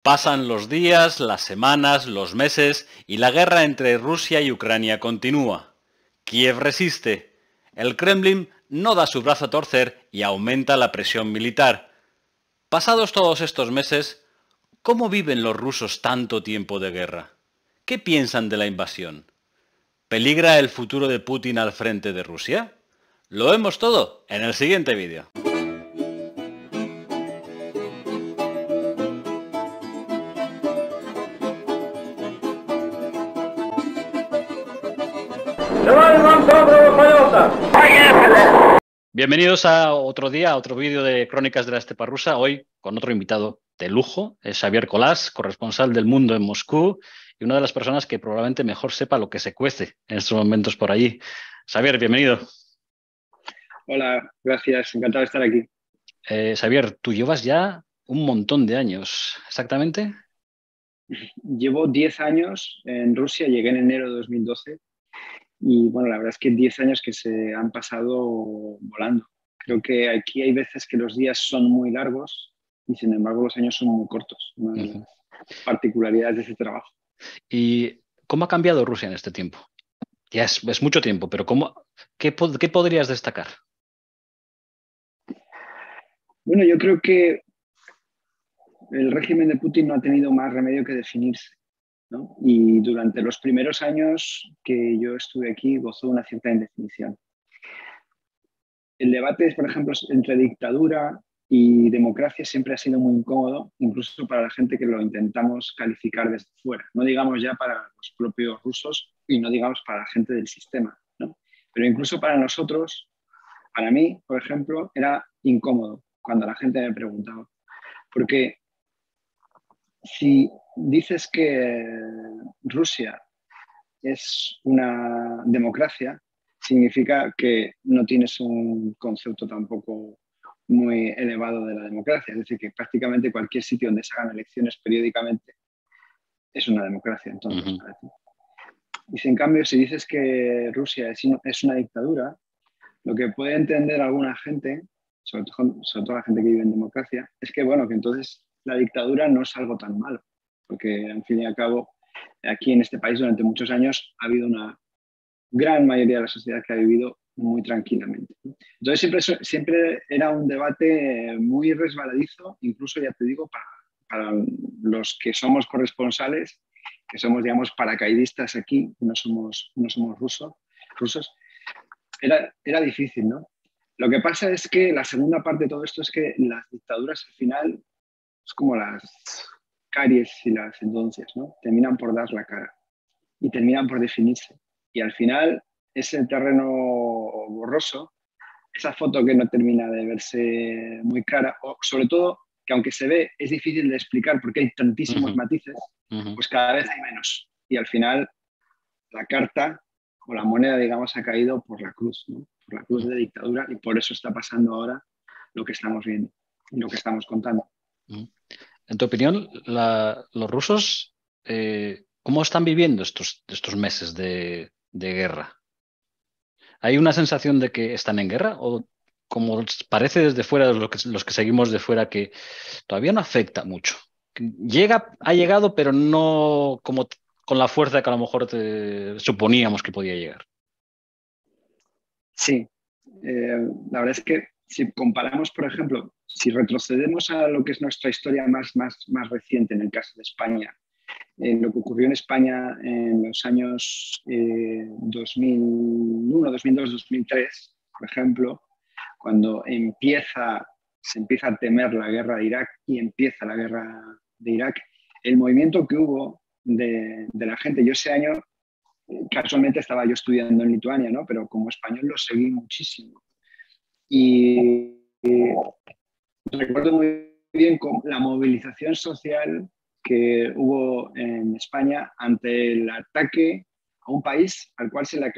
Pasan los días, las semanas, los meses y la guerra entre Rusia y Ucrania continúa. Kiev resiste. El Kremlin no da su brazo a torcer y aumenta la presión militar. Pasados todos estos meses, ¿cómo viven los rusos tanto tiempo de guerra? ¿Qué piensan de la invasión? ¿Peligra el futuro de Putin al frente de Rusia? Lo vemos todo en el siguiente vídeo. Bienvenidos a otro día, a otro vídeo de Crónicas de la Estepa Rusa. Hoy con otro invitado de lujo, es Xavier Colás, corresponsal del Mundo en Moscú y una de las personas que probablemente mejor sepa lo que se cuece en estos momentos por allí. Xavier, bienvenido. Hola, gracias, encantado de estar aquí. Xavier, tú llevas ya un montón de años, ¿exactamente? Llevo 10 años en Rusia, llegué en enero de 2012 y bueno, la verdad es que 10 años que se han pasado volando. Creo que aquí hay veces que los días son muy largos y sin embargo los años son muy cortos, una de las particularidades de ese trabajo. ¿Y cómo ha cambiado Rusia en este tiempo? Ya es mucho tiempo, pero ¿qué podrías destacar? Bueno, yo creo que el régimen de Putin no ha tenido más remedio que definirse, ¿no? Y durante los primeros años que yo estuve aquí gozó una cierta indefinición. El debate, por ejemplo, entre dictadura y democracia siempre ha sido muy incómodo, incluso para la gente que lo intentamos calificar desde fuera. No digamos ya para los propios rusos y no digamos para la gente del sistema, ¿no? Pero incluso para nosotros, para mí, por ejemplo, era incómodo cuando la gente me preguntaba. Porque si dices que Rusia es una democracia, significa que no tienes un concepto tampoco muy elevado de la democracia. Es decir, que prácticamente cualquier sitio donde se hagan elecciones periódicamente es una democracia, entonces, para ti. Y si en cambio, si dices que Rusia es una dictadura, lo que puede entender alguna gente, sobre todo la gente que vive en democracia, es que, bueno, que entonces la dictadura no es algo tan malo, porque al fin y al cabo, aquí en este país durante muchos años ha habido una gran mayoría de la sociedad que ha vivido muy tranquilamente. Entonces siempre era un debate muy resbaladizo, incluso ya te digo, para los que somos corresponsales, que somos, digamos, paracaidistas aquí, no somos rusos, era difícil, ¿no? Lo que pasa es que la segunda parte de todo esto es que las dictaduras al final es como las caries y las endodoncias, ¿no? Terminan por dar la cara y terminan por definirse. Y al final, ese terreno borroso, esa foto que no termina de verse muy clara, o sobre todo que aunque se ve, es difícil de explicar porque hay tantísimos matices, pues cada vez hay menos. Y al final, la carta o la moneda, digamos, ha caído por la cruz, ¿no? Por la cruz de dictadura, y por eso está pasando ahora lo que estamos viendo y lo que estamos contando. En tu opinión, los rusos, ¿cómo están viviendo estos meses de guerra? ¿Hay una sensación de que están en guerra o como parece desde fuera, los que seguimos de fuera, que todavía no afecta mucho? Ha llegado, pero no como con la fuerza que a lo mejor suponíamos que podía llegar. Sí, la verdad es que si comparamos, por ejemplo, si retrocedemos a lo que es nuestra historia más reciente, en el caso de España, en lo que ocurrió en España en los años 2001, 2002, 2003, por ejemplo, cuando se empieza a temer la guerra de Irak y empieza la guerra de Irak, el movimiento que hubo de la gente, yo ese año casualmente estaba yo estudiando en Lituania, ¿no? Pero como español lo seguí muchísimo. Y recuerdo muy bien la movilización social que hubo en España ante el ataque a un país al cual se le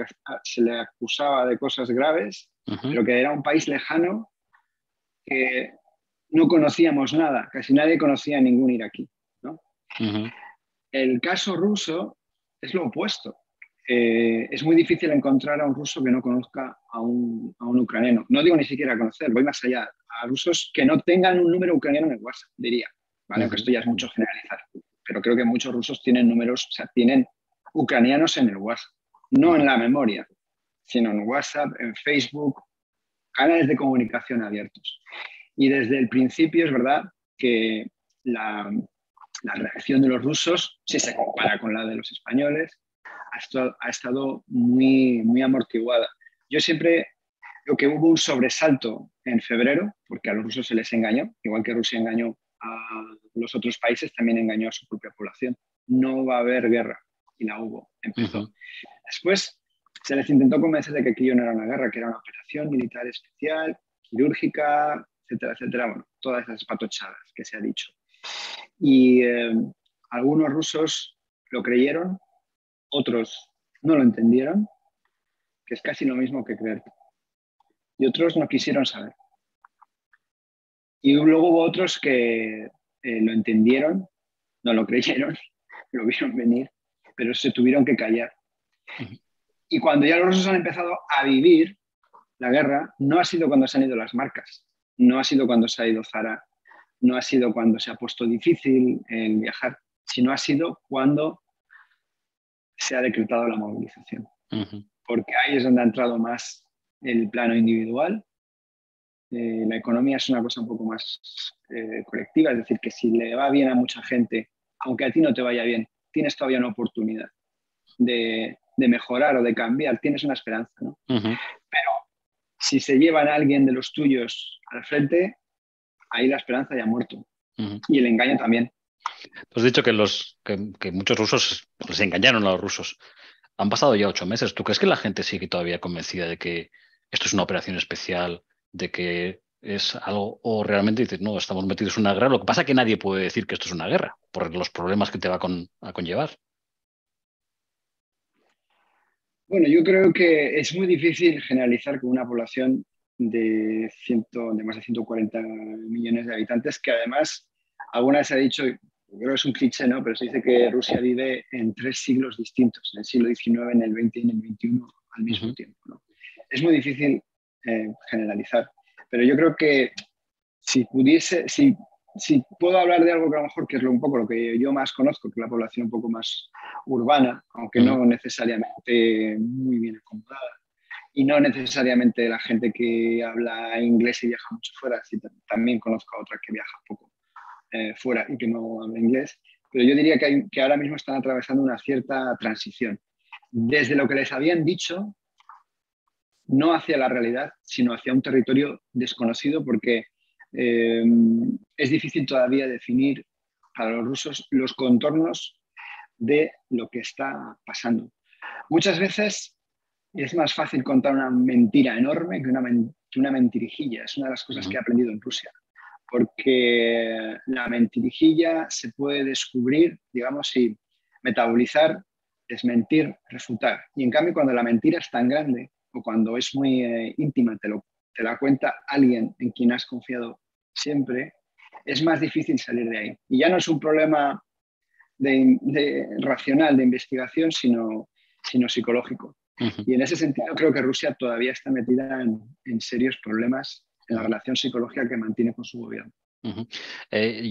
acusaba de cosas graves, pero que era un país lejano que no conocíamos nada, casi nadie conocía a ningún iraquí, ¿no? El caso ruso es lo opuesto. Es muy difícil encontrar a un ruso que no conozca a un ucraniano. No digo ni siquiera conocer, voy más allá. A rusos que no tengan un número ucraniano en el WhatsApp, diría. ¿vale? Aunque esto ya es mucho generalizar. Pero creo que muchos rusos tienen números, o sea, tienen ucranianos en el WhatsApp, no en la memoria, sino en WhatsApp, en Facebook, canales de comunicación abiertos. Y desde el principio es verdad que la reacción de los rusos, si se compara con la de los españoles, ha estado muy, muy amortiguada. Yo siempre creo que hubo un sobresalto en febrero, porque a los rusos se les engañó, igual que Rusia engañó a los otros países, también engañó a su propia población. No va a haber guerra, y la hubo, empezó. Después se les intentó convencer de que aquello no era una guerra, que era una operación militar especial, quirúrgica, etcétera, etcétera. Bueno, todas esas patochadas que se ha dicho. Y algunos rusos lo creyeron, otros no lo entendieron, que es casi lo mismo que creer. Y otros no quisieron saber. Y luego hubo otros que lo entendieron, no lo creyeron, lo vieron venir, pero se tuvieron que callar. Y cuando ya los rusos han empezado a vivir la guerra, no ha sido cuando se han ido las marcas, no ha sido cuando se ha ido Zara, no ha sido cuando se ha puesto difícil el viajar, sino ha sido cuando se ha decretado la movilización. Porque ahí es donde ha entrado más el plano individual. La economía es una cosa un poco más colectiva, es decir, que si le va bien a mucha gente, aunque a ti no te vaya bien, tienes todavía una oportunidad de mejorar o de cambiar, tienes una esperanza, ¿no? Pero si se llevan a alguien de los tuyos al frente, ahí la esperanza ya ha muerto. Y el engaño también. Tú has dicho que muchos rusos les engañaron a los rusos. Han pasado ya 8 meses. ¿Tú crees que la gente sigue todavía convencida de que esto es una operación especial, de que es algo, o realmente dices, no, estamos metidos en una guerra? Lo que pasa es que nadie puede decir que esto es una guerra, por los problemas que te va a conllevar. Bueno, yo creo que es muy difícil generalizar con una población de más de 140 millones de habitantes, que además, alguna vez se ha dicho, creo que es un cliché, ¿no? Pero se dice que Rusia vive en 3 siglos distintos, en el siglo XIX, en el XX y en el XXI al mismo tiempo, ¿no? Es muy difícil generalizar, pero yo creo que si pudiese, si puedo hablar de algo que a lo mejor que es un poco lo que yo más conozco, que es la población un poco más urbana, aunque no necesariamente muy bien acomodada, y no necesariamente la gente que habla inglés y viaja mucho fuera, sí, también conozco a otra que viaja poco fuera y que no habla inglés, pero yo diría que ahora mismo están atravesando una cierta transición. Desde lo que les habían dicho, no hacia la realidad, sino hacia un territorio desconocido, porque es difícil todavía definir para los rusos los contornos de lo que está pasando. Muchas veces es más fácil contar una mentira enorme que una mentirijilla. Es una de las cosas que he aprendido en Rusia, porque la mentirijilla se puede descubrir, digamos, y metabolizar, desmentir, refutar. Y en cambio, cuando la mentira es tan grande o cuando es muy íntima, te la cuenta alguien en quien has confiado siempre, es más difícil salir de ahí. Y ya no es un problema racional de investigación, sino psicológico. Y en ese sentido creo que Rusia todavía está metida en serios problemas en la relación psicológica que mantiene con su gobierno.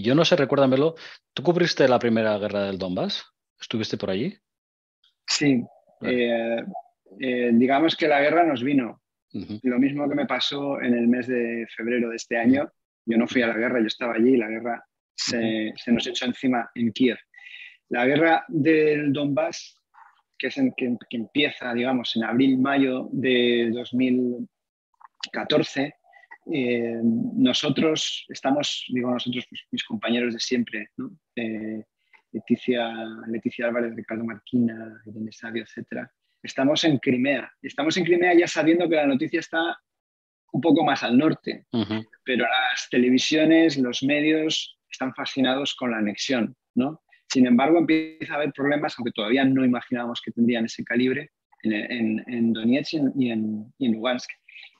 Yo no sé, recuérdamelo, ¿tú cubriste la primera guerra del Donbass? ¿Estuviste por allí? Sí. Vale. Digamos que la guerra nos vino. Lo mismo que me pasó en el mes de febrero de este año. Yo no fui a la guerra, yo estaba allí y la guerra se nos echó encima en Kiev. La guerra del Donbass, que empieza, digamos, en abril-mayo de 2014, nosotros estamos, digo nosotros, pues, mis compañeros de siempre, ¿no? Leticia Álvarez, Ricardo Marquina, Irene Sabio, etcétera. Estamos en Crimea. Estamos en Crimea ya sabiendo que la noticia está un poco más al norte, pero las televisiones, los medios están fascinados con la anexión, ¿no? Sin embargo, empieza a haber problemas, aunque todavía no imaginábamos que tendrían ese calibre, en Donetsk y en Lugansk.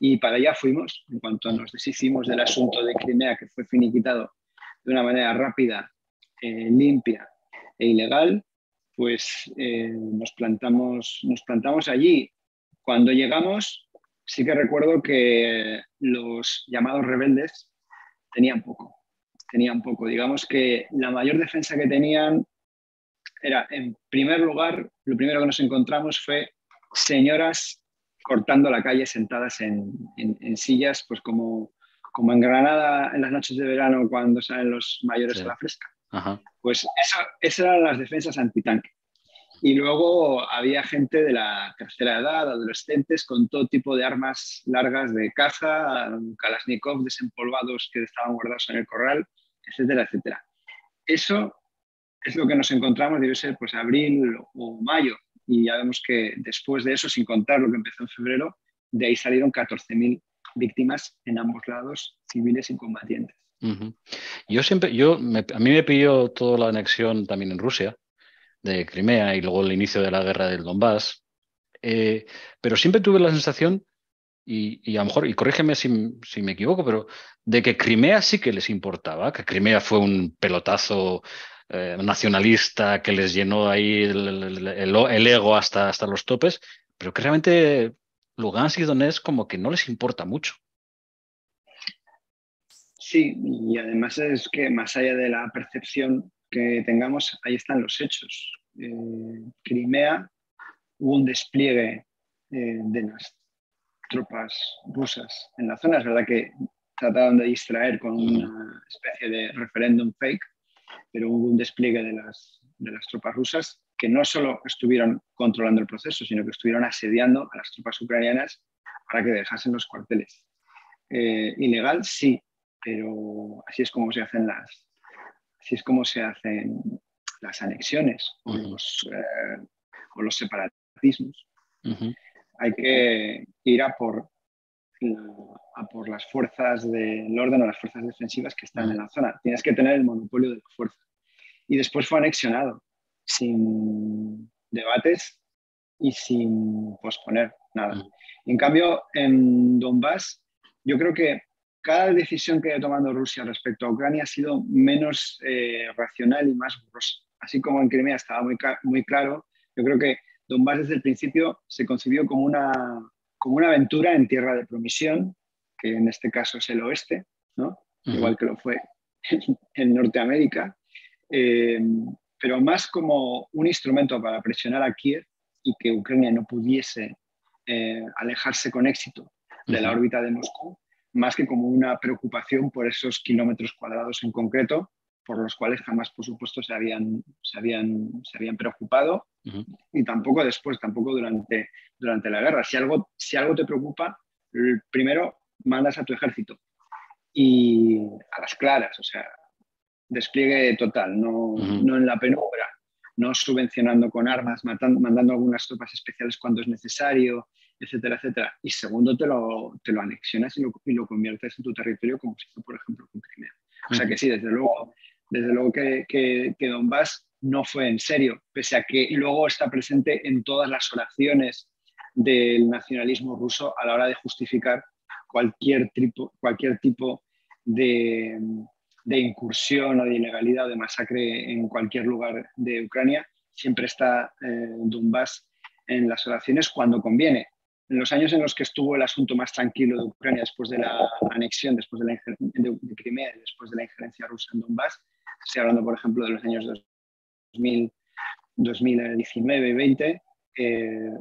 Y para allá fuimos, en cuanto nos deshicimos del asunto de Crimea, que fue finiquitado de una manera rápida, limpia e ilegal, pues nos plantamos allí. Cuando llegamos, sí que recuerdo que los llamados rebeldes tenían poco. tenía un poco. Digamos que la mayor defensa que tenían era, en primer lugar, lo primero que nos encontramos fue señoras cortando la calle sentadas en sillas, pues como en Granada en las noches de verano cuando salen los mayores Sí. a la fresca. Ajá. Pues esas eran las defensas antitanque. Y luego había gente de la tercera edad, adolescentes, con todo tipo de armas largas de caza, Kalashnikov desempolvados que estaban guardados en el corral, etcétera, etcétera. Eso es lo que nos encontramos, debe ser pues abril o mayo. Y ya vemos que después de eso, sin contar lo que empezó en febrero, de ahí salieron 14.000 víctimas en ambos lados, civiles y combatientes. Uh-huh. A mí me pilló toda la anexión también en Rusia de Crimea y luego el inicio de la guerra del Donbass. Pero siempre tuve la sensación, y a lo mejor, y corrígeme si me equivoco, pero de que Crimea sí que les importaba, que Crimea fue un pelotazo nacionalista que les llenó ahí el ego hasta los topes, pero que realmente Lugansk y Donetsk como que no les importa mucho. Sí, y además es que más allá de la percepción que tengamos, ahí están los hechos. Crimea, hubo un despliegue de las tropas rusas en la zona. Es verdad que trataron de distraer con una especie de referéndum fake, pero hubo un despliegue de las tropas rusas que no solo estuvieron controlando el proceso, sino que estuvieron asediando a las tropas ucranianas para que dejasen los cuarteles. Ilegal, sí, pero así es como se hacen las anexiones Uh-huh. o los separatismos. Uh-huh. Hay que ir a por las fuerzas del orden o las fuerzas defensivas que están Uh-huh. en la zona. Tienes que tener el monopolio de la fuerza. Y después fue anexionado, sin debates y sin posponer nada. Uh-huh. En cambio, en Donbass, yo creo que cada decisión que ha tomado Rusia respecto a Ucrania ha sido menos racional y más borrosa. Así como en Crimea estaba muy claro, yo creo que Donbass desde el principio se concibió como una aventura en tierra de promisión, que en este caso es el oeste, ¿no? Uh-huh. Igual que lo fue en Norteamérica, eh, pero más como un instrumento para presionar a Kiev y que Ucrania no pudiese alejarse con éxito de la Uh-huh. órbita de Moscú, más que como una preocupación por esos kilómetros cuadrados en concreto, por los cuales jamás, por supuesto, se habían preocupado, Uh-huh. y tampoco después, tampoco durante la guerra. Si algo te preocupa, primero mandas a tu ejército y a las claras, o sea, despliegue total, no, Uh-huh. no en la penumbra, no subvencionando con armas, mandando algunas tropas especiales cuando es necesario, etcétera, etcétera. Y segundo, te lo anexionas y lo conviertes en tu territorio, como se hizo, por ejemplo, con Crimea. O sea Uh-huh. que sí, desde luego que Donbass no fue en serio, pese a que luego está presente en todas las oraciones del nacionalismo ruso a la hora de justificar cualquier tipo de, de incursión o de ilegalidad o de masacre en cualquier lugar de Ucrania. Siempre está Donbass en las oraciones cuando conviene. En los años en los que estuvo el asunto más tranquilo de Ucrania después de la anexión, después de Crimea y después de la injerencia rusa en Donbass, estoy hablando, por ejemplo, de los años 2019 y 20,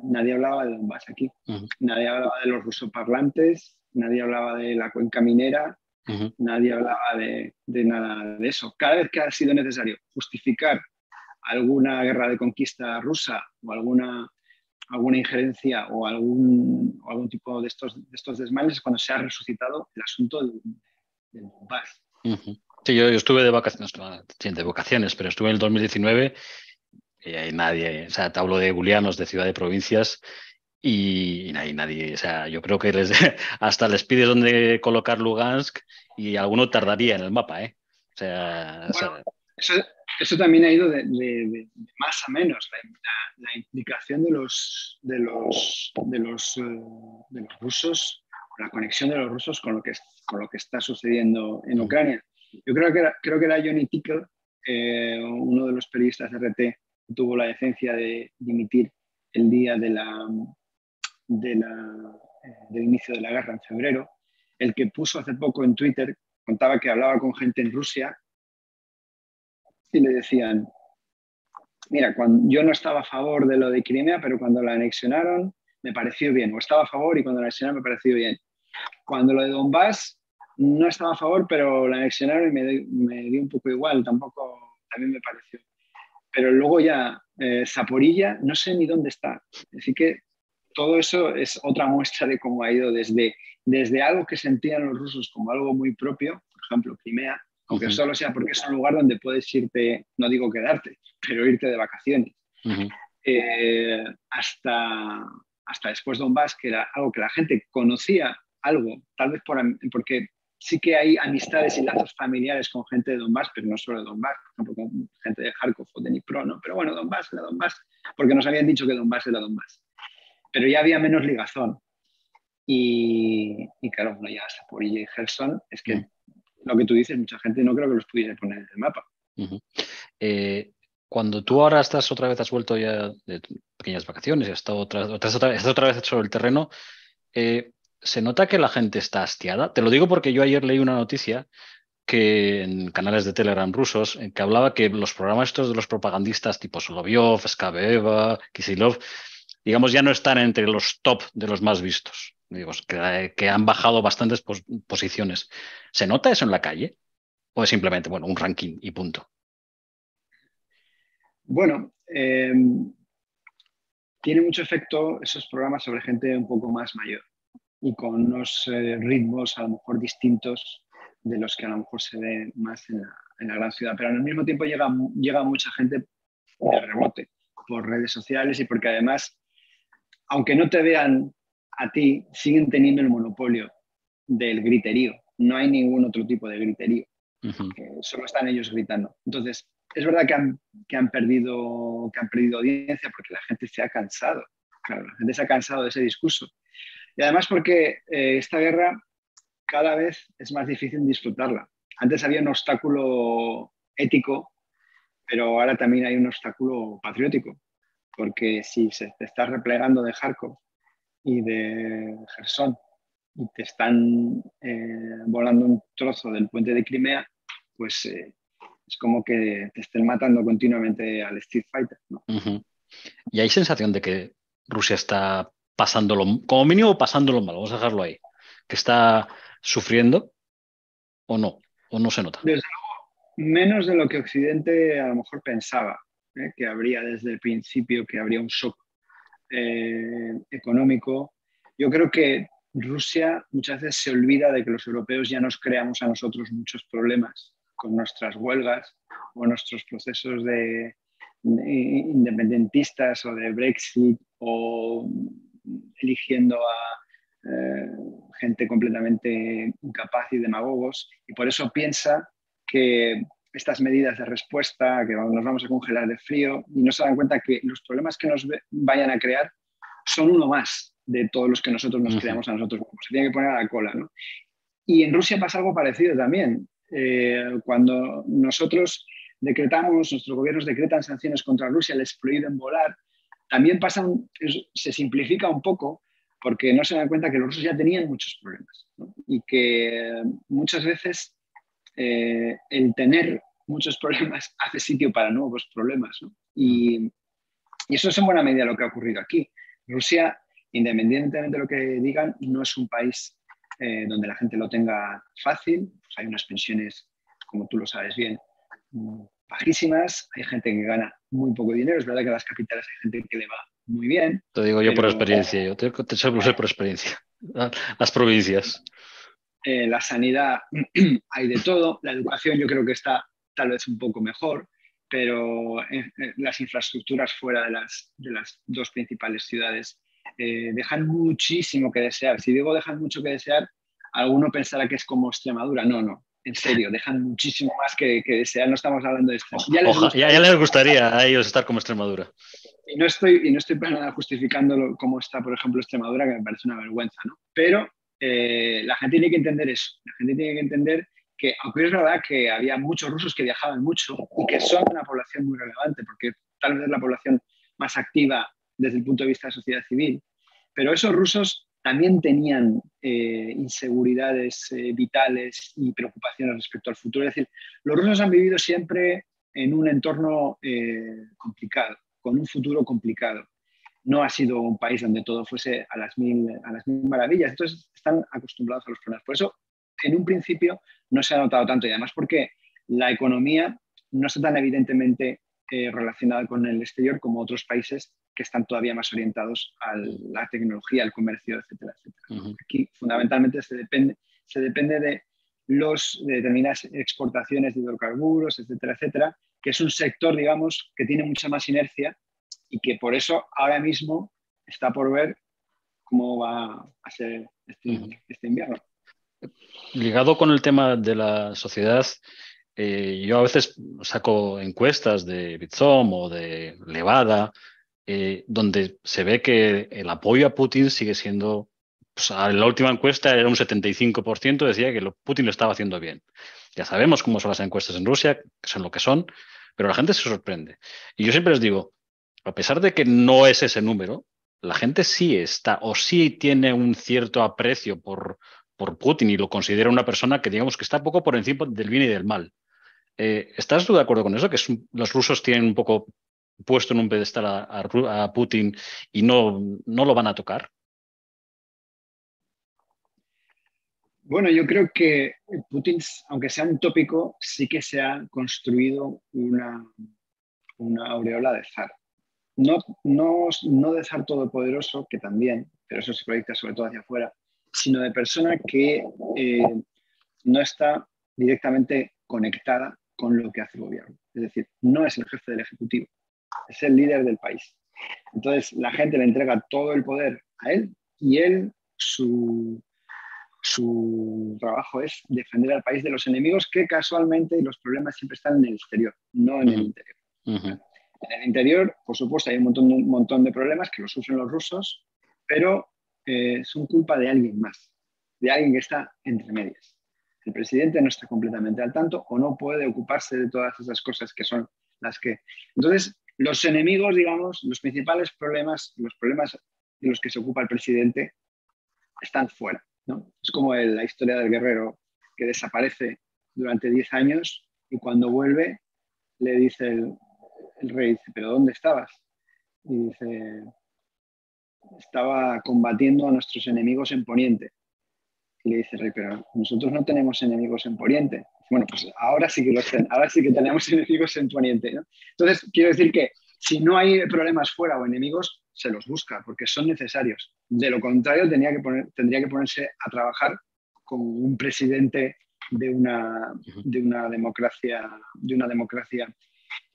nadie hablaba de Donbass aquí. Uh-huh. Nadie hablaba de los rusoparlantes, nadie hablaba de la cuenca minera, Uh-huh. nadie hablaba de nada de eso. Cada vez que ha sido necesario justificar alguna guerra de conquista rusa o alguna injerencia o algún tipo de estos desmanes es cuando se ha resucitado el asunto del Donbass. Uh-huh. Sí, yo estuve de vacaciones, sí, de vacaciones, pero estuve en el 2019 y hay nadie, o sea, te hablo de bulianos, de ciudad de provincias y nadie, o sea, yo creo que hasta les pides dónde colocar Lugansk y alguno tardaría en el mapa, ¿eh? O Bueno, sea, eso también ha ido de más a menos. La implicación de los rusos, la conexión de los rusos con lo que está sucediendo en uh-huh. Ucrania. Yo creo que era Johnny Tickle, uno de los periodistas de RT, que tuvo la decencia de dimitir el día del inicio de la guerra en febrero, el que puso hace poco en Twitter, contaba que hablaba con gente en Rusia y le decían, mira, yo no estaba a favor de lo de Crimea, pero cuando la anexionaron me pareció bien, o estaba a favor y cuando la anexionaron me pareció bien. Cuando lo de Donbass no estaba a favor, pero la anexionaron y me dio un poco igual, tampoco, también me pareció. Pero luego ya, Zaporilla, no sé ni dónde está. Así que todo eso es otra muestra de cómo ha ido desde algo que sentían los rusos como algo muy propio, por ejemplo, Crimea, aunque solo sea porque es un lugar donde puedes irte, no digo quedarte, pero irte de vacaciones, hasta después Donbass, que era algo que la gente conocía algo, tal vez porque sí que hay amistades y lazos familiares con gente de Donbass, pero no solo de Donbass, por ejemplo, con gente de Kharkov o de Dnipro, ¿no? Pero bueno, Donbass era Donbass, porque nos habían dicho que Donbass era Donbass. Pero ya había menos ligazón. Y claro, bueno, ya Zaporilla y Gerson, es que lo que tú dices, mucha gente no creo que los pudiese poner en el mapa. Cuando tú ahora estás otra vez, has vuelto ya de pequeñas vacaciones y has estado estás otra vez sobre el terreno, ¿se nota que la gente está hastiada? Te lo digo porque yo ayer leí una noticia que en canales de Telegram rusos, en que hablaba que los programas estos de los propagandistas tipo Solovyov, Skabeva, Kisilov, digamos, ya no están entre los top de los más vistos. Digo, que han bajado bastantes posiciones. ¿Se nota eso en la calle? ¿O es simplemente, bueno, un ranking y punto? Bueno, tiene mucho efecto esos programas sobre gente un poco más mayor y con unos ritmos a lo mejor distintos de los que a lo mejor se ve más en la gran ciudad. Pero al mismo tiempo llega mucha gente de rebote por redes sociales y porque además, aunque no te vean a ti, siguen teniendo el monopolio del griterío. No hay ningún otro tipo de griterío. Solo están ellos gritando. Entonces, es verdad que han perdido audiencia porque la gente se ha cansado. Claro, la gente se ha cansado de ese discurso. Y además porque esta guerra cada vez es más difícil disfrutarla. Antes había un obstáculo ético, pero ahora también hay un obstáculo patriótico, porque si te estás replegando de Kharkov y de Gerson y te están volando un trozo del puente de Crimea, pues es como que te estén matando continuamente al Street Fighter, ¿no? Y hay sensación de que Rusia está pasándolo, como mínimo pasándolo mal, vamos a dejarlo ahí, que está sufriendo o no se nota. Desde luego, menos de lo que Occidente a lo mejor pensaba, que habría desde el principio, que habría un shock económico. Yo creo que Rusia muchas veces se olvida de que los europeos ya nos creamos a nosotros muchos problemas con nuestras huelgas o nuestros procesos de independentistas o de Brexit o eligiendo a gente completamente incapaz y demagogos, y por eso piensa que estas medidas de respuesta, que nos vamos a congelar de frío, y no se dan cuenta que los problemas que nos vayan a crear son uno más de todos los que nosotros nos creamos a nosotros mismos. Se tiene que poner a la cola, ¿no? Y en Rusia pasa algo parecido también. Cuando nosotros nuestros gobiernos decretan sanciones contra Rusia, les prohíben volar, también se simplifica un poco porque no se dan cuenta que los rusos ya tenían muchos problemas, ¿no? Y que muchas veces el tener muchos problemas hace sitio para nuevos problemas, ¿no? Y eso es en buena medida lo que ha ocurrido aquí. Rusia, independientemente de lo que digan, no es un país donde la gente lo tenga fácil. Pues hay unas pensiones, como tú lo sabes bien, bajísimas. Hay gente que gana muy poco dinero. Es verdad que en las capitales hay gente que le va muy bien. Te digo yo por experiencia, yo te sé por experiencia. Las provincias. La sanidad hay de todo. La educación yo creo que está tal vez un poco mejor, pero las infraestructuras fuera de las dos principales ciudades dejan muchísimo que desear. Si digo dejan mucho que desear, alguno pensará que es como Extremadura. No, no, en serio, dejan muchísimo más que desear. No estamos hablando de esto. Ya les gustaría a ellos estar como Extremadura. Y no estoy para nada justificando cómo está, por ejemplo, Extremadura, que me parece una vergüenza, ¿no? Pero la gente tiene que entender eso. La gente tiene que entender que, aunque es verdad que había muchos rusos que viajaban mucho y que son una población muy relevante, porque tal vez es la población más activa desde el punto de vista de sociedad civil, pero esos rusos también tenían inseguridades vitales y preocupaciones respecto al futuro. Es decir, los rusos han vivido siempre en un entorno complicado, con un futuro complicado. No ha sido un país donde todo fuese a las mil maravillas. Entonces están acostumbrados a los problemas. Por eso, en un principio, no se ha notado tanto. Y además porque la economía no está tan evidentemente relacionada con el exterior como otros países que están todavía más orientados a la tecnología, al comercio, etcétera, etcétera. Aquí fundamentalmente se depende de determinadas exportaciones de hidrocarburos, etcétera, etcétera, que es un sector, digamos, que tiene mucha más inercia y que por eso ahora mismo está por ver cómo va a ser este invierno. Ligado con el tema de la sociedad, yo a veces saco encuestas de Bizom o de Levada, donde se ve que el apoyo a Putin sigue siendo, pues, en la última encuesta era un 75%, decía que Putin lo estaba haciendo bien. Ya sabemos cómo son las encuestas en Rusia, que son lo que son, pero la gente se sorprende. Y yo siempre les digo, a pesar de que no es ese número, la gente sí está o sí tiene un cierto aprecio por Putin y lo considera una persona que digamos que está un poco por encima del bien y del mal. ¿Estás tú de acuerdo con eso? Que los rusos tienen un poco puesto en un pedestal a Putin y no lo van a tocar. Bueno, yo creo que Putin, aunque sea un tópico, sí que se ha construido una aureola de zar. No de zar todopoderoso, que también, pero eso se proyecta sobre todo hacia afuera, sino de persona que no está directamente conectada con lo que hace el gobierno. Es decir, no es el jefe del Ejecutivo, es el líder del país. Entonces, la gente le entrega todo el poder a él y él, su trabajo es defender al país de los enemigos que casualmente los problemas siempre están en el exterior, no en el interior. En el interior, por supuesto, hay un montón de problemas que los sufren los rusos, pero son culpa de alguien más, de alguien que está entre medias. El presidente no está completamente al tanto o no puede ocuparse de todas esas cosas que son las que... Entonces, los enemigos, digamos, los principales problemas, los problemas de los que se ocupa el presidente están fuera, ¿no? Es como la historia del guerrero que desaparece durante 10 años y cuando vuelve le dice el rey, dice, ¿pero dónde estabas? Y dice, estaba combatiendo a nuestros enemigos en Poniente. Y le dice el rey, pero nosotros no tenemos enemigos en Poniente. Bueno, pues ahora sí que ahora sí que tenemos enemigos en Poniente, ¿no? Entonces, quiero decir que si no hay problemas fuera o enemigos, se los busca porque son necesarios. De lo contrario, tendría que ponerse a trabajar con un presidente de una democracia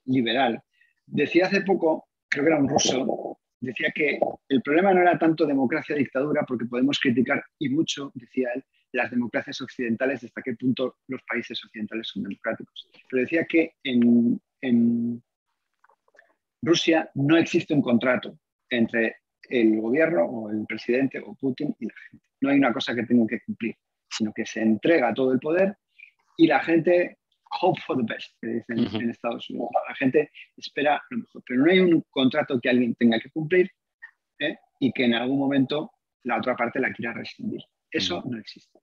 liberal. Decía hace poco, creo que era un ruso, decía que el problema no era tanto democracia-dictadura, porque podemos criticar, y mucho, decía él, las democracias occidentales, hasta qué punto los países occidentales son democráticos. Pero decía que en Rusia no existe un contrato entre el gobierno o el presidente o Putin y la gente. No hay una cosa que tengan que cumplir, sino que se entrega todo el poder y la gente hope for the best, que dicen en Estados Unidos. La gente espera lo mejor, pero no hay un contrato que alguien tenga que cumplir y que en algún momento la otra parte la quiera rescindir. Eso no existe.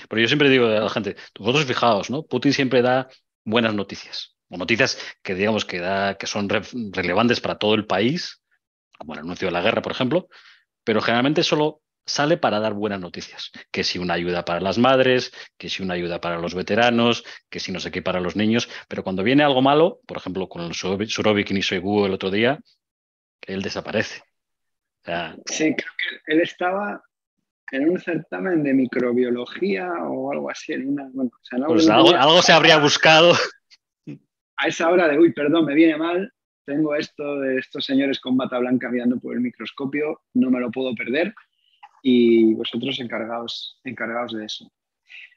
Pero yo siempre digo a la gente, vosotros fijaos, ¿no? Putin siempre da buenas noticias, o noticias que digamos que son relevantes para todo el país, como el anuncio de la guerra, por ejemplo, pero generalmente solo sale para dar buenas noticias, que si una ayuda para las madres, que si una ayuda para los veteranos, que si no sé qué para los niños, pero cuando viene algo malo, por ejemplo, con el Surovikin y Shoigu el otro día, él desaparece. O sea, sí, creo que él estaba en un certamen de microbiología o algo así, bueno, o sea, pues no tenía algo se habría buscado. a esa hora de, uy, perdón, me viene mal, tengo esto de estos señores con bata blanca mirando por el microscopio, no me lo puedo perder y vosotros encargaos de eso.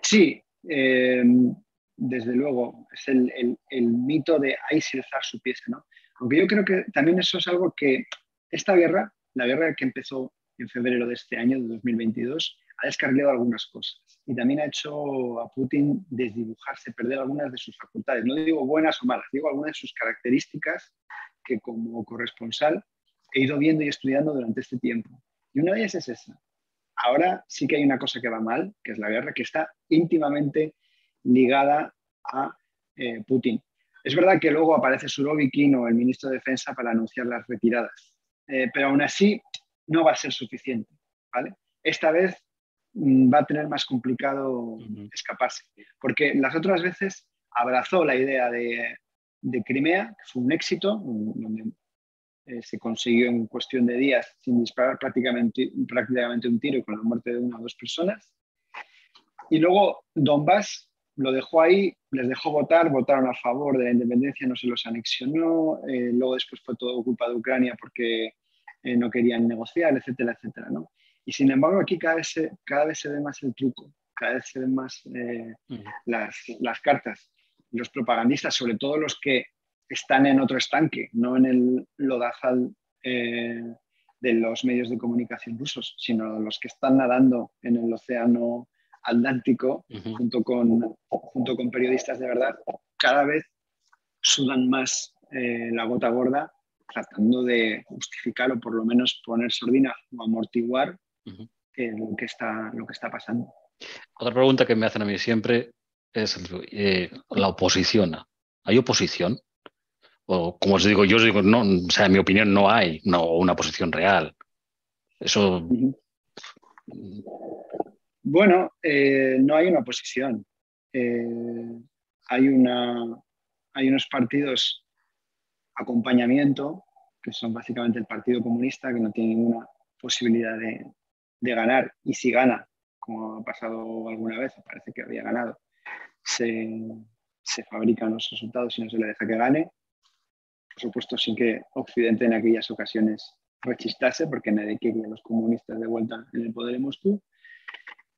Sí, desde luego, es el mito de ahí si el zar supiese, ¿no? Aunque yo creo que también eso es algo que esta guerra, la guerra que empezó en febrero de este año, de 2022, ha descarrilado algunas cosas y también ha hecho a Putin desdibujarse, perder algunas de sus facultades. No digo buenas o malas, digo algunas de sus características que como corresponsal he ido viendo y estudiando durante este tiempo. Y una de ellas es esa. Ahora sí que hay una cosa que va mal, que es la guerra, que está íntimamente ligada a Putin. Es verdad que luego aparece Surovikin o el ministro de Defensa para anunciar las retiradas, pero aún así no va a ser suficiente, ¿vale? Esta vez va a tener más complicado escaparse, porque las otras veces abrazó la idea de Crimea, que fue un éxito, donde se consiguió en cuestión de días, sin disparar prácticamente un tiro, con la muerte de una o dos personas. Y luego Donbass lo dejó ahí, les dejó votar, votaron a favor de la independencia, no se los anexionó, luego después fue todo culpa de Ucrania porque no querían negociar, etcétera, etcétera, ¿no? Y sin embargo aquí cada vez se ve más el truco, cada vez se ven más las cartas. Los propagandistas, sobre todo los que están en otro estanque, no en el lodazal de los medios de comunicación rusos, sino los que están nadando en el océano Atlántico, junto con periodistas de verdad, cada vez sudan más la gota gorda, tratando de justificar o por lo menos poner sordina o amortiguar lo que está pasando. Otra pregunta que me hacen a mí siempre es la oposición. ¿Hay oposición? O como os digo, yo os digo, no, o sea, en mi opinión no hay una oposición real. Eso... Bueno, no hay una oposición. Hay unos partidos acompañamiento, que son básicamente el Partido Comunista, que no tiene ninguna posibilidad de ganar. Y si gana, como ha pasado alguna vez, parece que había ganado, se fabrican los resultados y no se le deja que gane. Por supuesto, sin que Occidente en aquellas ocasiones rechistase, porque nadie quería a los comunistas de vuelta en el poder en Moscú.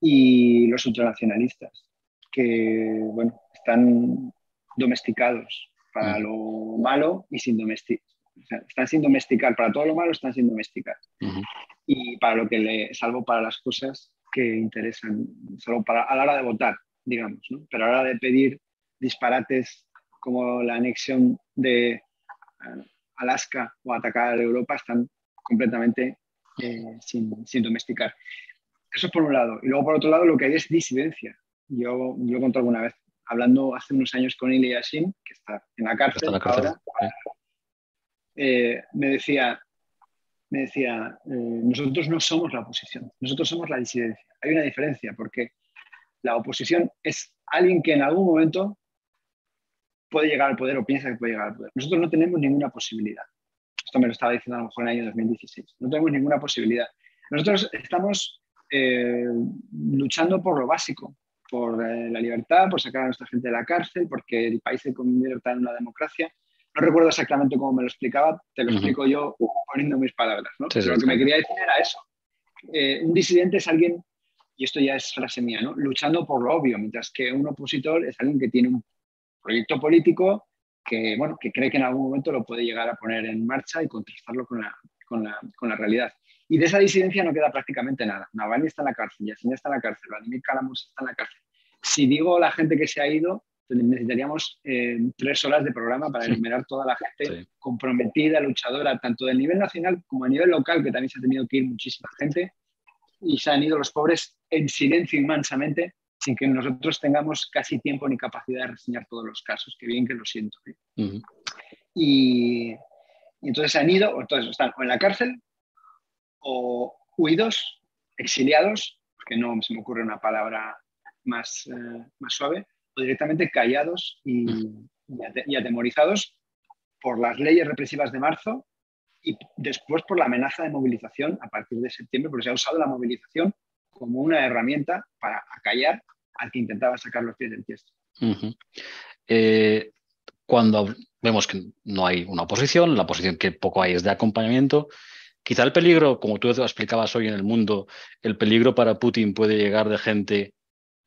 Y los ultranacionalistas, que bueno, están domesticados para lo malo y sin domesticar. O sea, están sin domesticar, para todo lo malo están sin domesticar. Y para lo que salvo para las cosas que interesan, salvo a la hora de votar, digamos, ¿no? Pero a la hora de pedir disparates como la anexión de Alaska o atacar a Europa, están completamente sin domesticar. Eso por un lado. Y luego por otro lado lo que hay es disidencia. Yo lo he contado alguna vez, hablando hace unos años con Ilya Yashin, que está en la cárcel ahora, me decía, nosotros no somos la oposición, nosotros somos la disidencia. Hay una diferencia porque la oposición es alguien que en algún momento puede llegar al poder o piensa que puede llegar al poder. Nosotros no tenemos ninguna posibilidad. Esto me lo estaba diciendo a lo mejor en el año 2016. No tenemos ninguna posibilidad. Nosotros estamos luchando por lo básico, por la libertad, por sacar a nuestra gente de la cárcel, porque el país se convierta en una democracia. No recuerdo exactamente cómo me lo explicaba, te lo explico yo poniendo mis palabras, ¿no? Pero lo que me quería decir era eso. Un disidente es alguien, y esto ya es frase mía, ¿no? Luchando por lo obvio, mientras que un opositor es alguien que tiene un proyecto político que, bueno, que cree que en algún momento lo puede llegar a poner en marcha y contrastarlo con la realidad. Y de esa disidencia no queda prácticamente nada. Navalny está en la cárcel, Yashin está en la cárcel, Vladimir Kara-Murza está en la cárcel. Si digo la gente que se ha ido, necesitaríamos 3 horas de programa para enumerar toda la gente comprometida, luchadora, tanto del nivel nacional como a nivel local, que también se ha tenido que ir muchísima gente, y se han ido los pobres en silencio y mansamente, sin que nosotros tengamos casi tiempo ni capacidad de reseñar todos los casos, que bien que lo siento. Y entonces se han ido, o entonces están o en la cárcel, o huidos, exiliados, porque no se me ocurre una palabra más suave, o directamente callados y atemorizados por las leyes represivas de marzo y después por la amenaza de movilización a partir de septiembre, porque se ha usado la movilización como una herramienta para acallar al que intentaba sacar los pies del tiesto. Cuando vemos que no hay una oposición, la oposición que poco hay es de acompañamiento, quizá el peligro, como tú explicabas hoy en El Mundo, el peligro para Putin puede llegar de gente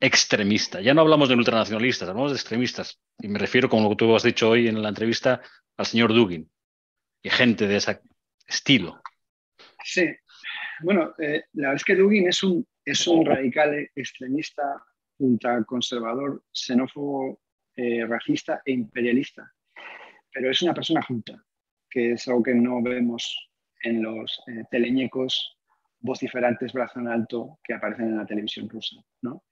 extremista. Ya no hablamos de ultranacionalistas, hablamos de extremistas. Y me refiero, como lo que tú has dicho hoy en la entrevista, al señor Dugin y gente de ese estilo. Sí, bueno, la verdad es que Dugin es un radical extremista, ultraconservador, xenófobo, racista e imperialista. Pero es una persona culta, que es algo que no vemos en los teleñecos vociferantes brazo en alto que aparecen en la televisión rusa, ¿no?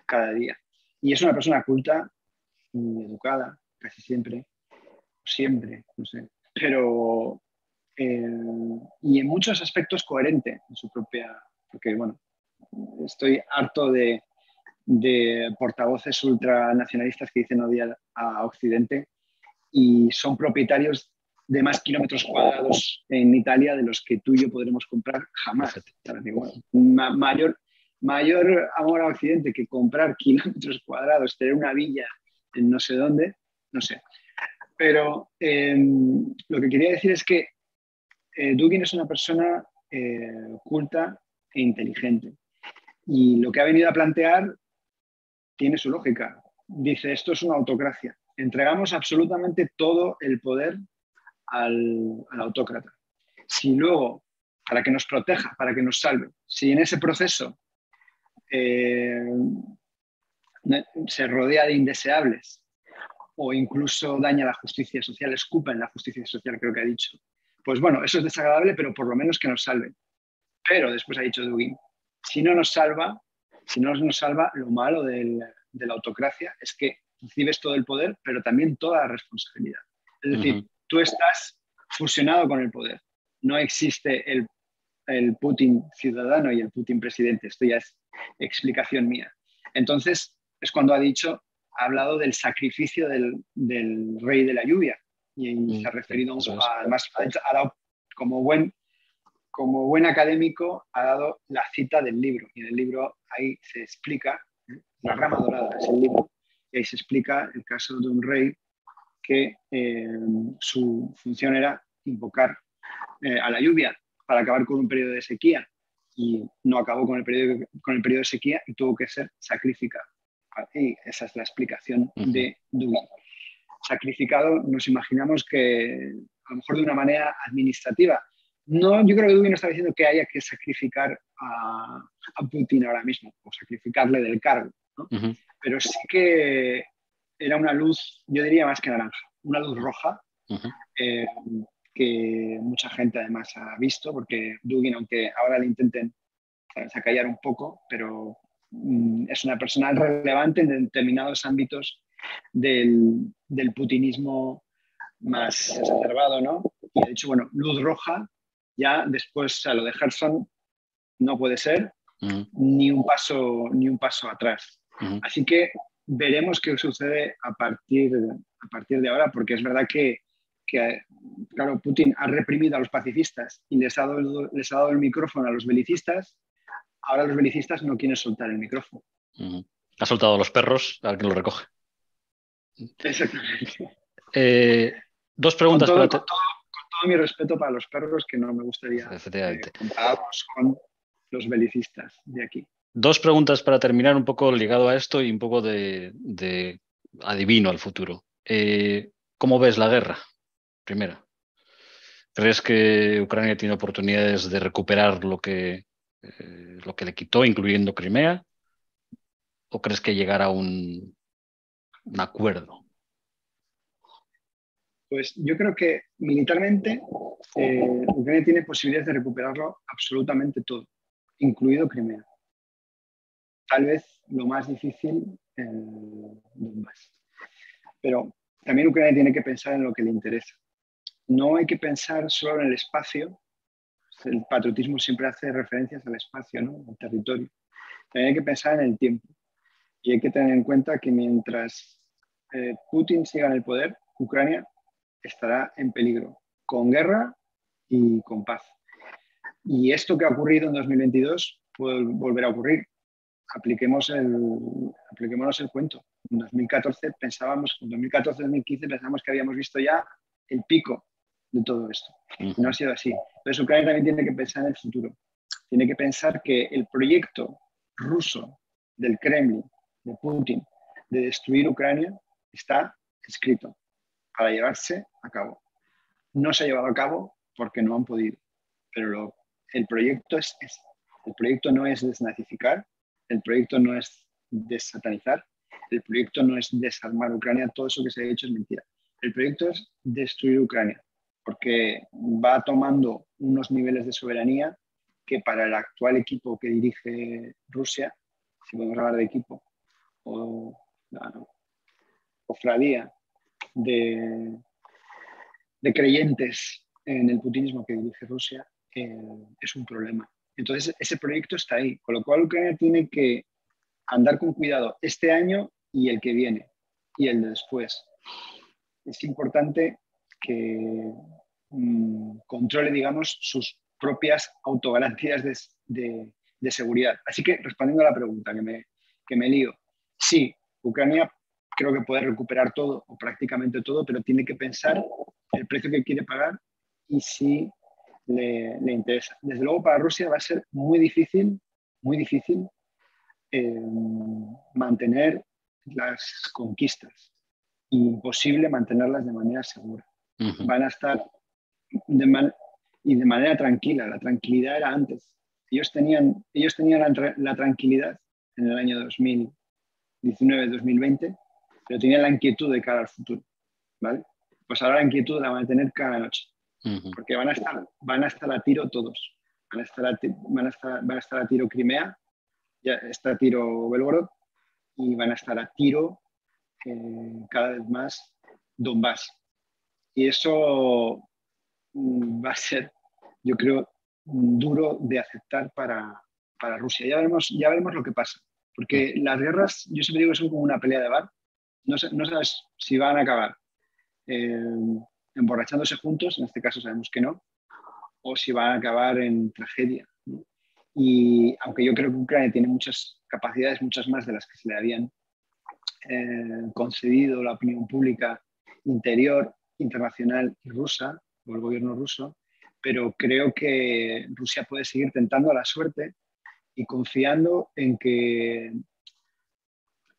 Cada día. Y es una persona culta, muy educada, casi siempre, siempre, no sé. Pero, y en muchos aspectos coherente en su propia, porque bueno, estoy harto de portavoces ultranacionalistas que dicen odiar a Occidente y son propietarios de más kilómetros cuadrados en Italia de los que tú y yo podremos comprar jamás. Bueno, mayor amor a Occidente que comprar kilómetros cuadrados, tener una villa en no sé dónde, no sé. Pero lo que quería decir es que Dugin es una persona culta e inteligente. Y lo que ha venido a plantear tiene su lógica. Dice, esto es una autocracia. Entregamos absolutamente todo el poder al autócrata. Si luego, para que nos proteja, para que nos salve, si en ese proceso se rodea de indeseables o incluso daña la justicia social, escupa en la justicia social, creo que ha dicho, pues bueno, eso es desagradable, pero por lo menos que nos salve. Pero después ha dicho Dugin, si no nos salva, lo malo de la autocracia es que recibes todo el poder, pero también toda la responsabilidad. Es decir, tú estás fusionado con el poder. No existe el Putin ciudadano y el Putin presidente. Esto ya es explicación mía. Entonces, es cuando ha hablado del sacrificio del rey de la lluvia. Y se ha referido, además, ha dado como buen académico, ha dado la cita del libro. Y en el libro ahí se explica, La rama dorada es el libro, y ahí se explica el caso de un rey que su función era invocar a la lluvia para acabar con un periodo de sequía. Y no acabó con el periodo de sequía y tuvo que ser sacrificado. Y esa es la explicación de Dugin. Sacrificado, nos imaginamos que a lo mejor de una manera administrativa. No, yo creo que Dugin no está diciendo que haya que sacrificar a Putin ahora mismo o sacrificarle del cargo, ¿no? Pero sí que era una luz, yo diría más que naranja, una luz roja que mucha gente además ha visto, porque Dugin, aunque ahora le intenten acallar un poco, pero es una persona relevante en determinados ámbitos del putinismo más exacerbado, ¿no? Y ha dicho, bueno, luz roja, ya después a lo de Gerson no puede ser ni un paso atrás. Así que veremos qué sucede a partir de ahora, porque es verdad que claro, Putin ha reprimido a los pacifistas y les ha dado el micrófono a los belicistas. Ahora los belicistas no quieren soltar el micrófono. Ha soltado a los perros, a ver quién lo recoge. Exactamente. Dos preguntas con todo mi respeto para los perros, que no me gustaría compararlos con los belicistas de aquí. Dos preguntas para terminar, un poco ligado a esto y un poco de adivino al futuro. ¿Cómo ves la guerra? Primera. ¿Crees que Ucrania tiene oportunidades de recuperar lo que le quitó, incluyendo Crimea? ¿O crees que llegará a un acuerdo? Pues yo creo que militarmente Ucrania tiene posibilidades de recuperarlo absolutamente todo, incluido Crimea. Tal vez lo más difícil Donbass. Pero también Ucrania tiene que pensar en lo que le interesa. No hay que pensar solo en el espacio. El patriotismo siempre hace referencias al espacio, ¿no? Al territorio. También hay que pensar en el tiempo. Y hay que tener en cuenta que mientras Putin siga en el poder, Ucrania estará en peligro, con guerra y con paz. Y esto que ha ocurrido en 2022 puede volver a ocurrir. Apliquémonos el cuento. En 2014 2015 pensábamos que habíamos visto ya el pico de todo esto. No ha sido así. Entonces Ucrania también tiene que pensar en el futuro. Tiene que pensar que el proyecto ruso del Kremlin, de Putin, de destruir Ucrania, está escrito para llevarse a cabo. No se ha llevado a cabo porque no han podido, pero el proyecto es ese. El proyecto no es desnazificar, el proyecto no es desatanizar, el proyecto no es desarmar Ucrania, todo eso que se ha hecho es mentira. El proyecto es destruir Ucrania, porque va tomando unos niveles de soberanía que para el actual equipo que dirige Rusia, si podemos hablar de equipo, o cofradía de de creyentes en el putinismo que dirige Rusia es un problema. Entonces, ese proyecto está ahí, con lo cual Ucrania tiene que andar con cuidado este año y el que viene, y el de después. Es importante que controle, digamos, sus propias autogarantías de seguridad. Así que, respondiendo a la pregunta que me lío, sí, Ucrania creo que puede recuperar todo o prácticamente todo, pero tiene que pensar el precio que quiere pagar y si le interesa. Desde luego para Rusia va a ser muy difícil mantener las conquistas. Imposible mantenerlas de manera segura. Van a estar de manera tranquila. La tranquilidad era antes. Ellos tenían la tranquilidad en el año 2019-2020, pero tenían la inquietud de cara al futuro. ¿Vale? Pues ahora la inquietud la van a tener cada noche, porque van a estar a tiro todos. Van a estar a tiro Crimea, ya está a tiro Belgorod, y van a estar a tiro cada vez más Donbass. Y eso va a ser, yo creo, duro de aceptar para Rusia. Ya veremos lo que pasa. Porque las guerras, yo siempre digo que son como una pelea de bar. No sabes si van a acabar emborrachándose juntos, en este caso sabemos que no, o si van a acabar en tragedia, ¿no? Y aunque yo creo que Ucrania tiene muchas capacidades, muchas más de las que se le habían concedido la opinión pública interior, internacional y rusa, o el gobierno ruso, pero creo que Rusia puede seguir tentando la suerte y confiando en que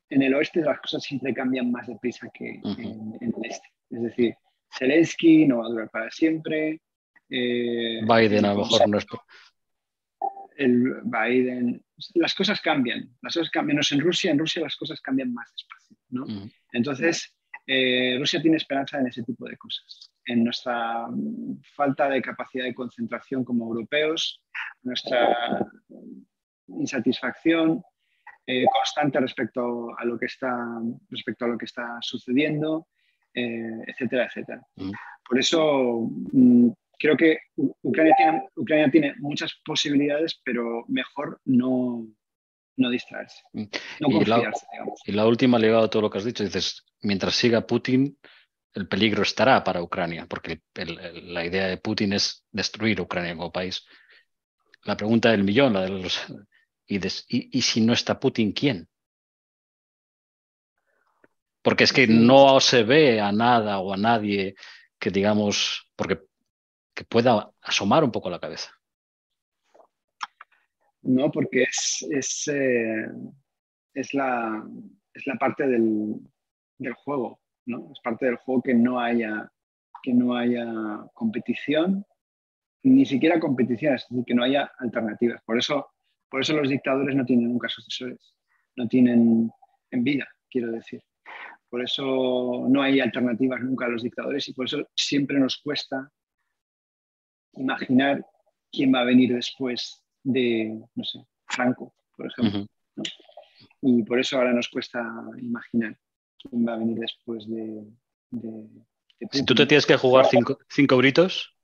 en el oeste las cosas siempre cambian más deprisa que en el este. Es decir, Zelensky no va a durar para siempre. Biden a lo mejor no es... El Biden, las cosas cambian, menos en Rusia las cosas cambian más despacio, ¿no? Entonces, Rusia tiene esperanza en ese tipo de cosas, en nuestra falta de capacidad de concentración como europeos, nuestra insatisfacción constante respecto a lo que está sucediendo, etcétera, etcétera. Por eso creo que Ucrania tiene muchas posibilidades, pero mejor no distraerse, no confiarse, digamos. Y la última, ligada a todo lo que has dicho, dices, mientras siga Putin, el peligro estará para Ucrania, porque la idea de Putin es destruir Ucrania como país. La pregunta del millón, la de los... ¿Y si no está Putin, quién? Porque es que no se ve a nada o a nadie que, digamos, que pueda asomar un poco la cabeza. No, porque es la parte del juego, ¿no? Es parte del juego que no haya competición, ni siquiera competición, es decir, que no haya alternativas. Por eso los dictadores no tienen nunca sucesores, no tienen en vida, quiero decir. Por eso no hay alternativas nunca a los dictadores y por eso siempre nos cuesta imaginar quién va a venir después de, no sé, Franco, por ejemplo, ¿no? Y por eso ahora nos cuesta imaginar quién va a venir después de Putin. Si tú te tienes que jugar 5 euritos...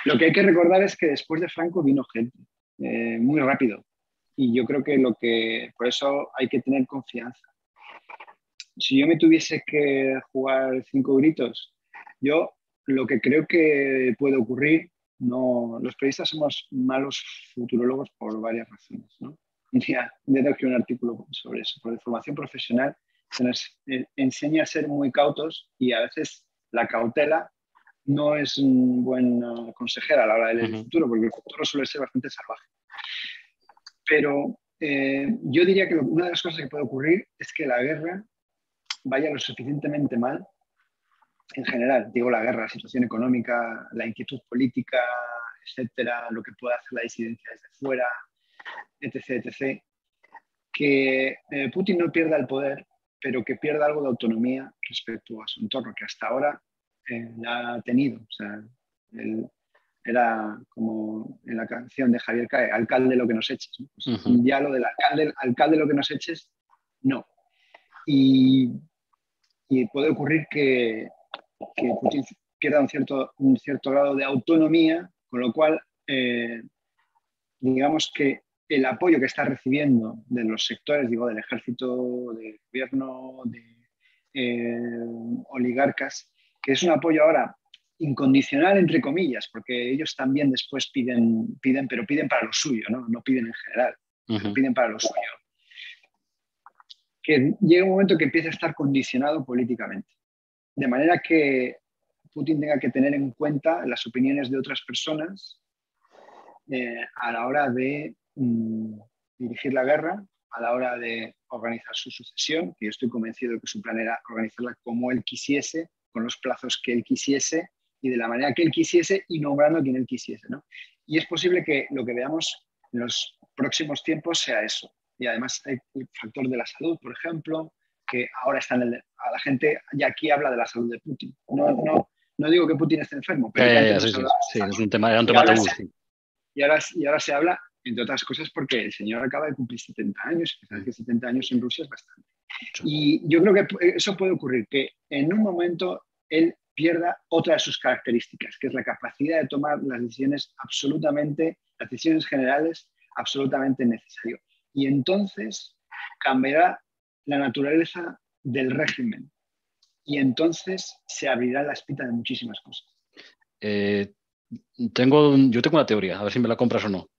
Lo que hay que recordar es que después de Franco vino gente, muy rápido. Y yo creo que por eso hay que tener confianza. Si yo me tuviese que jugar 5 euritos, yo lo que creo que puede ocurrir, los periodistas somos malos futurólogos por varias razones, ¿no? Ya tengo aquí un artículo sobre eso. Por formación profesional se nos enseña a ser muy cautos y a veces la cautela no es un buen consejera a la hora de leer el futuro, porque el futuro suele ser bastante salvaje. Pero yo diría que una de las cosas que puede ocurrir es que la guerra vaya lo suficientemente mal, en general, digo la guerra, la situación económica, la inquietud política, etcétera, lo que pueda hacer la disidencia desde fuera, etc., etc., que Putin no pierda el poder, pero que pierda algo de autonomía respecto a su entorno, que hasta ahora la ha tenido. O sea, él era como en la canción de Javier Cae, alcalde lo que nos eches, ¿no? Pues ya lo del alcalde lo que nos eches, no. Y puede ocurrir que que Putin pierda un cierto grado de autonomía, con lo cual, digamos que el apoyo que está recibiendo de los sectores, digo, del ejército, del gobierno, de oligarcas, que es un apoyo ahora incondicional, entre comillas, porque ellos también después piden, pero piden para lo suyo, ¿no? No piden en general, pero piden para lo suyo. Que llegue un momento que empiece a estar condicionado políticamente. De manera que Putin tenga que tener en cuenta las opiniones de otras personas a la hora de dirigir la guerra, a la hora de organizar su sucesión, que yo estoy convencido de que su plan era organizarla como él quisiese, con los plazos que él quisiese y de la manera que él quisiese y nombrando a quien él quisiese, ¿no? Y es posible que lo que veamos en los próximos tiempos sea eso. Y además hay el factor de la salud, por ejemplo, que ahora está a la gente ya aquí habla de la salud de Putin. No digo que Putin esté enfermo, pero que antes no se hablaba de sí, es salud. un tema, era un tema tabú. Y ahora se habla, entre otras cosas, porque el señor acaba de cumplir 70 años, y sabes que 70 años en Rusia es bastante. Y yo creo que eso puede ocurrir, que en un momento él pierda otra de sus características, que es la capacidad de tomar las decisiones las decisiones generales absolutamente necesarias. Y entonces cambiará la naturaleza del régimen. Y entonces se abrirá la espita de muchísimas cosas. Yo tengo una teoría, a ver si me la compras o no.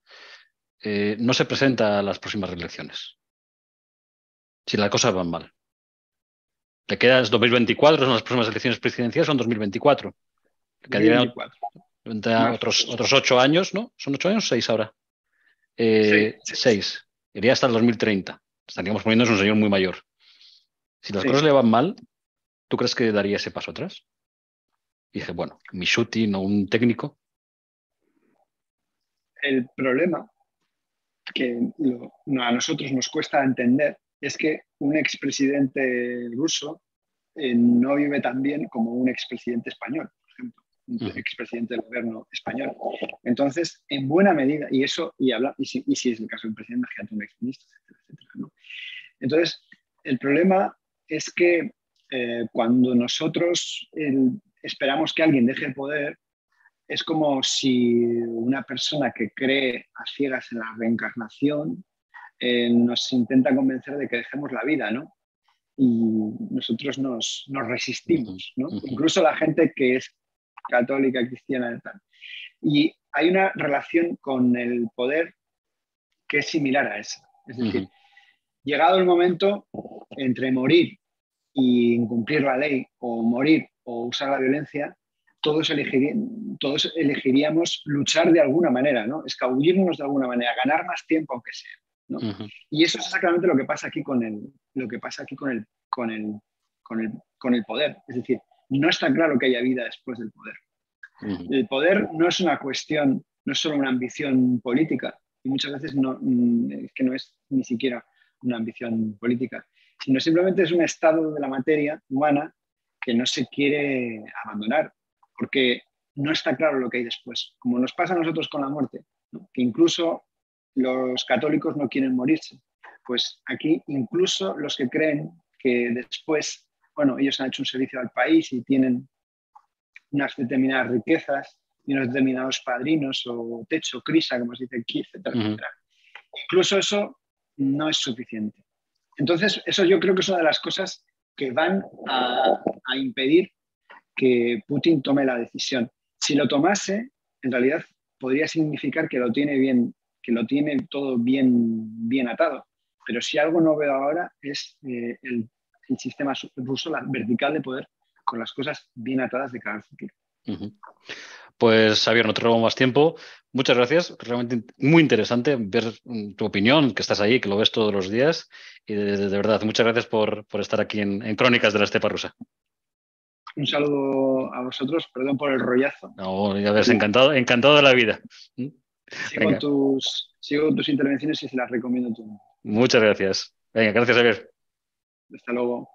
No se presenta a las próximas elecciones. Si las cosas van mal. Le queda 2024, son las próximas elecciones presidenciales, son 2024. Le quedarían otros 8 años, ¿no? ¿Son 8 años o 6 ahora? 6. Iría hasta el 2030. Estaríamos poniéndonos un señor muy mayor. Si las cosas le van mal, ¿tú crees que daría ese paso atrás? Y dije, bueno, Mishuti, no un técnico. El problema que a nosotros nos cuesta entender es que un expresidente ruso no vive tan bien como un expresidente español, por ejemplo, un expresidente del gobierno español. Entonces, en buena medida, y si es el caso de un presidente, imagínate un exministro, etcétera, etcétera, ¿no? Entonces, el problema es que cuando nosotros esperamos que alguien deje el poder, es como si una persona que cree a ciegas en la reencarnación nos intenta convencer de que dejemos la vida, ¿no? Y nosotros nos resistimos, ¿no? Incluso la gente que es católica, cristiana y tal. Y hay una relación con el poder que es similar a esa. Es decir, llegado el momento entre morir y incumplir la ley o morir o usar la violencia, todos elegiríamos luchar de alguna manera, ¿no? Escabullirnos de alguna manera, ganar más tiempo aunque sea, ¿no? Y eso es exactamente lo que pasa aquí con el poder. Es decir, no está claro que haya vida después del poder. El poder no es una cuestión, no es solo una ambición política, y muchas veces es que no es ni siquiera una ambición política, sino simplemente es un estado de la materia humana que no se quiere abandonar, porque no está claro lo que hay después. Como nos pasa a nosotros con la muerte, ¿no? Que incluso los católicos no quieren morirse. Pues aquí incluso los que creen que después, bueno, ellos han hecho un servicio al país y tienen unas determinadas riquezas y unos determinados padrinos o techo, crisa, como se dice aquí, etcétera, etcétera. Incluso eso no es suficiente. Entonces, eso yo creo que es una de las cosas que van a impedir que Putin tome la decisión. Si lo tomase, en realidad podría significar que lo tiene todo bien atado. Pero si algo no veo ahora es el sistema ruso, la vertical de poder, con las cosas bien atadas de cara al futuro. Pues Xavier, no te robo más tiempo. Muchas gracias. Realmente muy interesante ver tu opinión, que estás ahí, que lo ves todos los días. Y de verdad, muchas gracias por estar aquí en Crónicas de la Estepa Rusa. Un saludo a vosotros, perdón por el rollazo. No, ya ves, encantado de la vida. Sigo tus intervenciones y se las recomiendo tú. Muchas gracias. Venga, gracias, Xavier. Hasta luego.